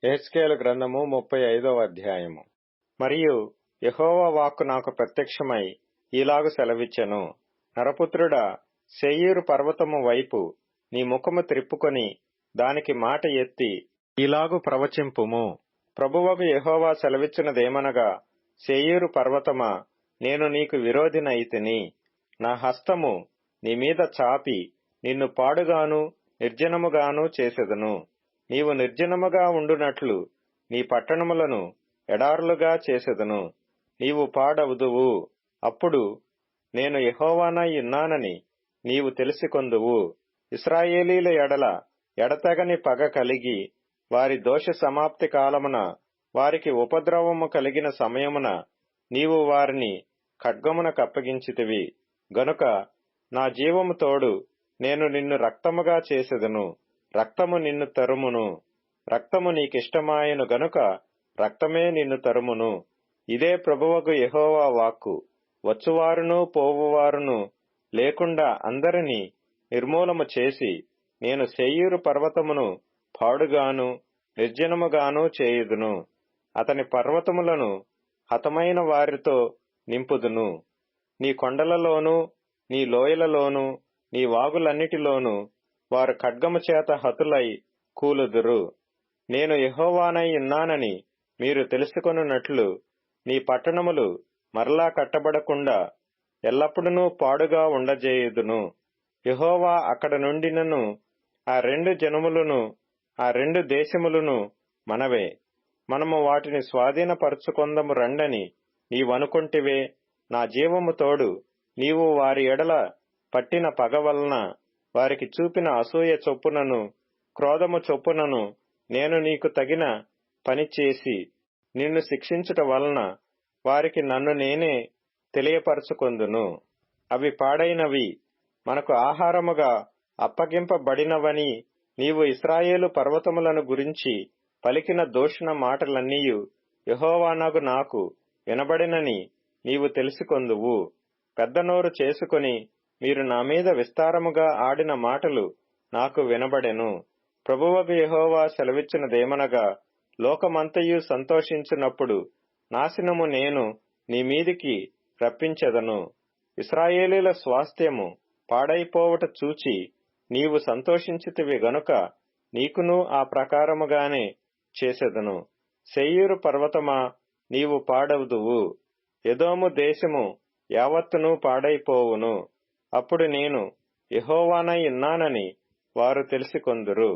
యెహెజ్కేలు గ్రంథము 35వ అధ్యాయము. మరియు యెహోవా వాక్కు నాకు ప్రత్యక్షమై ఈలాగు సెలవిచ్చెను. నరపుత్రుడా, శేయీరు పర్వతము వైపు నీ ముఖము త్రిప్పుకొని దానికి మాట ఎత్తి ఈలాగు ప్రవచింపుము. ప్రభువగు యెహోవా సెలవిచ్చినదేమనగా, శేయీరు పర్వతమా, నేను నీకు విరోధినైతిని. నా హస్తము నీ మీద చాపి నిన్ను పాడుగాను నిర్జనముగాను చేసెదను. నీవు నిర్జనముగా ఉండునట్లు నీ పట్టణములను ఎడారులుగా చేసెదను. నీవు పాడవుదువు. అప్పుడు నేను యెహోవానై ఉన్నానని నీవు తెలిసికొందువు. ఇశ్రాయేలీల ఎడల ఎడతెగని పగ కలిగి వారి దోష సమాప్తి కాలమున వారికి ఉపద్రవము కలిగిన సమయమున నీవు వారిని ఖడ్గమున కప్పగించితివి. గనుక నా జీవము తోడు నేను నిన్ను రక్తముగా చేసెదను. రక్తము నిన్ను తరుమును. రక్తము నీకిష్టమాయెను గనుక రక్తమే నిన్ను తరుమును. ఇదే ప్రభువగు యెహోవా వాక్కు. వచ్చువారును పోవువారును లేకుండా అందరినీ నిర్మూలము చేసి నేను శేయీరు పర్వతమును పాడుగాను నిర్జనముగాను చేయుదును. అతని పర్వతములను హతమైన వారితో నింపుదును. నీ కొండలలోనూ నీ లోయలలోనూ నీ వాగులన్నిటిలోనూ వారు ఖడ్గము చేత హతులై కూలుదురు. నేను యెహోవానై ఉన్నానని మీరు తెలుసుకొనున్నట్లు నీ పట్టణములు మరలా కట్టబడకుండా ఎల్లప్పుడూ పాడుగా ఉండజేయుదును. యెహోవా అక్కడ నుండినను ఆ రెండు జనములను ఆ రెండు దేశములను మనవే. మనము వాటిని స్వాధీనపరచుకొందము రండని నీవనుకొంటివే. నా జీవము తోడు నీవు వారి ఎడల పట్టిన పగ వలన వారికి చూపిన అసూయ చొప్పునను క్రోధము చొప్పునను నేను నీకు తగిన పని చేసి నిన్ను శిక్షించుట వలన వారికి నన్ను నేనే తెలియపరచుకొందును. అవి పాడైనవి, మనకు ఆహారముగా అప్పగింపబడినవని నీవు ఇశ్రాయేలు పర్వతములను గురించి పలికిన దూషణ మాటలన్నీయు యెహోవానగు నాకు వినబడినని నీవు తెలుసుకొందువు. పెద్ద నోరు చేసుకొని మీరు నా మీద విస్తారముగా ఆడిన మాటలు నాకు వినబడెను. ప్రభువగు యెహోవా సెలవిచ్చినదేమనగా, లోకమంతయు సంతోషించినప్పుడు నాశనము నేను నీ మీదికి రప్పించెదను. ఇశ్రాయేలీల స్వాస్థ్యము పాడైపోవుట చూచి నీవు సంతోషించితివి గనుక నీకును ఆ ప్రకారముగానే చేసెదను. శేయీరు పర్వతమా, నీవు పాడవుదువు. ఎదోము దేశము యావత్తును పాడైపోవును. అప్పుడు నేను యెహోవానై ఉన్నానని వారు తెలిసికొందురు.